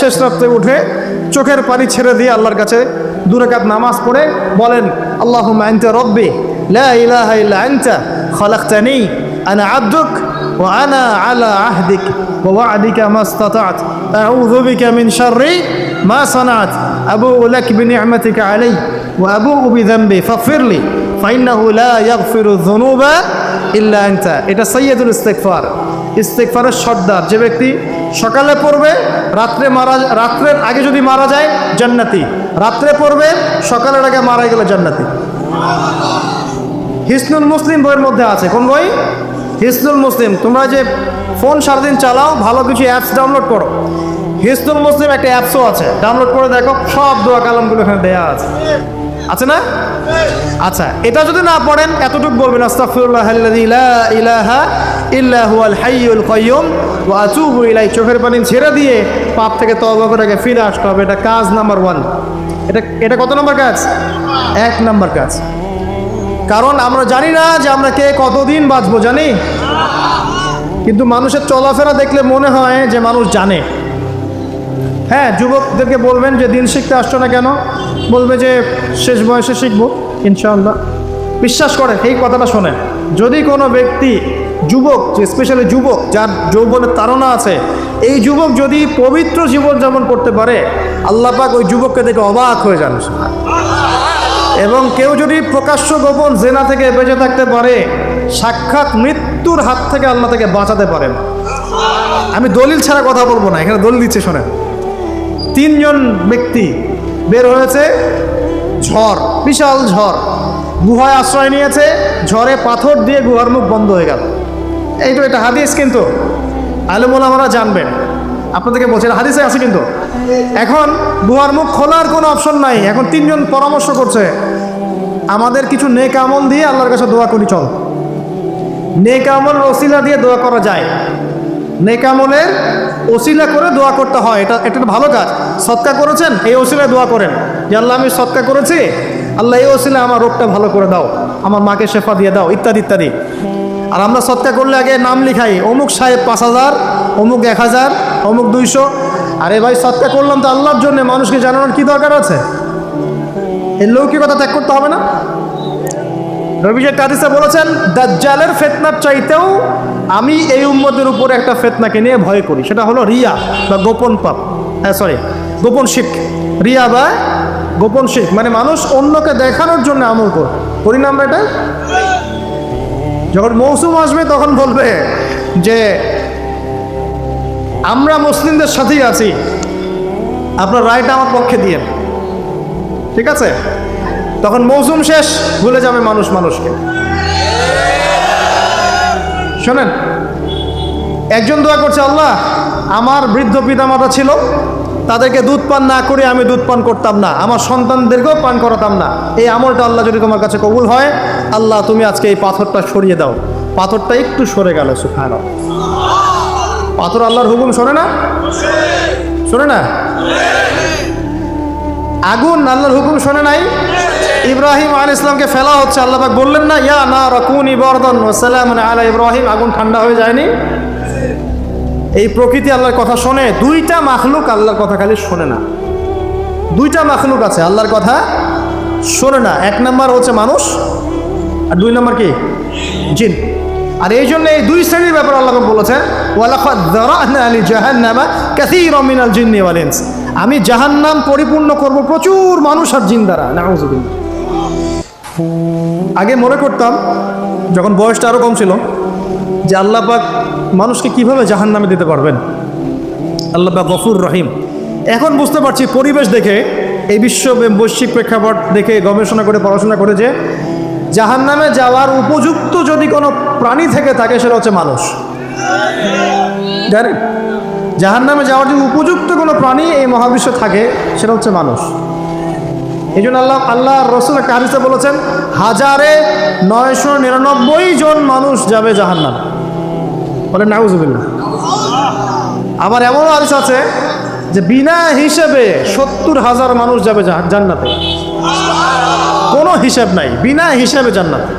শেষ রাত্রে উঠে চোখের পানি ছেড়ে দিয়ে আল্লাহর কাছে 2 রাকাত নামাজ পড়ে বলেন, আল্লাহুম্মা আনতা রাব্বি লা ইলাহা ইল্লা আনতা খালাকতানি আনা আবদুক ওয়া আনা আলা আহদিক ওয়া ওয়া'দিকা মাস্তাতা'ত আউযু বিকা মিন শাররি মা সানা'ত আবু'ু লাক বিনি'মাতিকা আলাইয়া ওয়া আবু'ু বিযানবি ফাগফিরলি ফাইন্নাহু লা ইয়াগফিরু যুনুবা ইল্লা আনতা। এটা সাইয়্যিদুল ইস্তিগফার, ইস্তিগফারের সর্দার। যে ব্যক্তি সকালে পড়বে, রাত্রের আগে যদি মারা যায় জান্নাতি, রাত্রে পড়বে সকালের আগে মারা গেলে জান্নাতি। হিসনুল মুসলিম বইয়ের মধ্যে আছে। কোন বই? হিসনুল মুসলিম। তোমরা যে ফোন সারাদিন চালাও, ভালো কিছু অ্যাপস ডাউনলোড করো। হিসনুল মুসলিম একটা অ্যাপসও আছে, ডাউনলোড করে দেখো, সব দোয়া কালামগুলো এখানে দেয়া আছে, আছে না? আচ্ছা, এটা যদি না পড়েন এতটুকু বলবেন, আস্তাগফিরুল্লাহাল্লাযী লা ইলাহা ইল্লা হুয়াল হাইয়ুল কাইয়্যুম ওয়া আতুবু ইলাইহি। চোখের পানি ছেড়ে দিয়ে পাপ থেকে তওবা করে ফিরে আসতে হবে। এটা কাজ নাম্বার 1। এটা কত নম্বর কাজ? 1 নম্বর কাজ। কারণ আমরা জানি না যে আমরা কে কতদিন বাঁচবো, জানি? কিন্তু মানুষের চলাফেরা দেখলে মনে হয় যে মানুষ জানে। হ্যাঁ, যুবকদেরকে বলবেন যে দিন শিখতে আসছো না কেন? বলবে যে শেষ বয়সে শিখবো ইনশাআল্লাহ। বিশ্বাস করেন, এই কথাটা শোনেন, যদি কোনো ব্যক্তি যুবক, স্পেশালি যুবক যার যৌবনের তাড়না আছে, এই যুবক যদি পবিত্র জীবনযাপন করতে পারে, আল্লাহ পাক ওই যুবককে দেখে অবাক হয়ে যান। এবং কেউ যদি প্রকাশ্য গোপন জেনা থেকে বেঁচে থাকতে পারে, সাক্ষাৎ মৃত্যুর হাত থেকে আল্লাহ তাকে বাঁচাতে পারেন। আমি দলিল ছাড়া কথা বলবো না, এখানে দলিল দিচ্ছে, শোনেন। 3 জন ব্যক্তি বের হয়েছে, ঝড়, বিশাল ঝড়, গুহায় আশ্রয় নিয়েছে, ঝড়ে পাথর দিয়ে গুহার মুখ বন্ধ হয়ে গেল। এই তো, এটা হাদিস, কিন্তু আলেম ওলামারা জানবেন, আপনাদেরকে বলছে এটা হাদিসে আছে। কিন্তু এখন গুহার মুখ খোলার কোনো অপশন নাই। এখন 3 জন পরামর্শ করছে, আমাদের কিছু নেক আমল দিয়ে আল্লাহর কাছে দোয়া করি, চল। নেক আমলের ওসিলা দিয়ে দোয়া করা যায়, নেক আমলের ওসিলা করে দোয়া করতে হয়, এটা একটা ভালো কাজ। সদকা করেছেন, এই ওসিলায় দোয়া করেন যে আল্লাহ আমি সদকা করেছি, আল্লাহ এই ওসিলা আমার রোগটা ভালো করে দাও, আমার মাকে শেফা দিয়ে দাও, ইত্যাদি ইত্যাদি। আর আমরা সদকা করলে আগে নাম লিখাই, অমুক সাহেব 5000, অমুক 1000, অমুক 200। আরে ভাই, সদকা করলাম তো আল্লাহর জন্য, মানুষকে জানানোর কি দরকার আছে? এই লৌকিকতা ত্যাগ করতে হবে না? নবী যে হাদিসে বলেছেন, দাজ্জালের ফিতনার চাইতেও আমি এই উম্মতের উপরে একটা ফিতনাকে নিয়ে ভয় করি, সেটা হলো রিয়া বা গোপন পাপ, গোপন শিরক। রিয়া বা গোপন শিরক মানে মানুষ অন্যকে দেখানোর জন্য আমল করি না আমরা। এটা যখন মৌসুম আসবে তখন বলবে যে আমরা মুসলিমদের সাথেই আছি, আপনার রায়টা আমার পক্ষে দিয়ে, ঠিক আছে? তখন মৌসুম শেষ, ভুলে যাবে মানুষ মানুষকে। শোনেন, একজন দোয়া করছে, আল্লাহ আমার বৃদ্ধ পিতামাতা ছিল, তাদেরকে দুধ পান না করে আমি দুধ পান করতাম না, আমার সন্তানদেরকেও পান করাতাম না। এই আমলটা আল্লাহ যদি তোমার কাছে কবুল হয়, আল্লাহ তুমি আজকে এই পাথরটা সরিয়ে দাও। পাথরটা একটু সরে গেল, সুবহানাল্লাহ। পাথর আল্লাহর হুকুম শোনে না? শোনে না? আগুন আল্লাহর হুকুম শোনে নাই? ইব্রাহিম আলাইহিস সালামকে ফেলা হচ্ছে, আল্লাহ পাক বললেন না, ইয়া নার কুনি বারদান ওয়া সালামুন আলা ইব্রাহিম? আগুন ঠান্ডা হয়ে যায়নি? এই প্রকৃতি আল্লাহর কথা শোনে। 2টা মাখলুক আল্লাহর কথা খালি শোনে না। 2টা মাখলুক আছে আল্লাহর কথা শোনে না। 1 নম্বর হচ্ছে মানুষ, আর 2 নম্বর কি? জিন। আর এই জন্য এই 2 শ্রেণীর ব্যাপারে আল্লাহ বলেছেন, ওয়ালাকাদ যারানা লি জাহান্নামা কাসীরাম মিনাল জিন্নি ওয়াল ইনস। আমি জাহান্নাম পরিপূর্ণ করব প্রচুর মানুষ আর জিন দ্বারা। নাউযুবিল্লাহ। আগে মনে করতাম, যখন বয়সটা আরও কম ছিল, যে আল্লাহ পাক মানুষকে কিভাবে জাহান্নামে দিতে পারবেন। আল্লাহ পাক গফুর রহিম। এখন বুঝতে পারছি, পরিবেশ দেখে, এই বৈশ্বিক প্রেক্ষাপট দেখে, গবেষণা করে, পড়াশোনা করে, যে জাহান্নামে যাওয়ার উপযুক্ত যদি কোনো প্রাণী থেকে থাকে, সেটা হচ্ছে মানুষ। জানেন, জাহান্নামে যাওয়ার যদি উপযুক্ত কোনো প্রাণী এই মহাবিশ্বে থাকে, সেটা হচ্ছে মানুষ। এই জন্য আল্লাহ রসুল একটা হাদিসে বলেছেন, 1999 জন মানুষ যাবে জাহান্নামে। বলে নাউযুবিল্লাহ। আবার এমনও হাদিস আছে যে বিনা হিসেবে 70,000 মানুষ যাবে জান্নাতে। কোনো হিসাব নাই, বিনা হিসাবে জান্নাতে।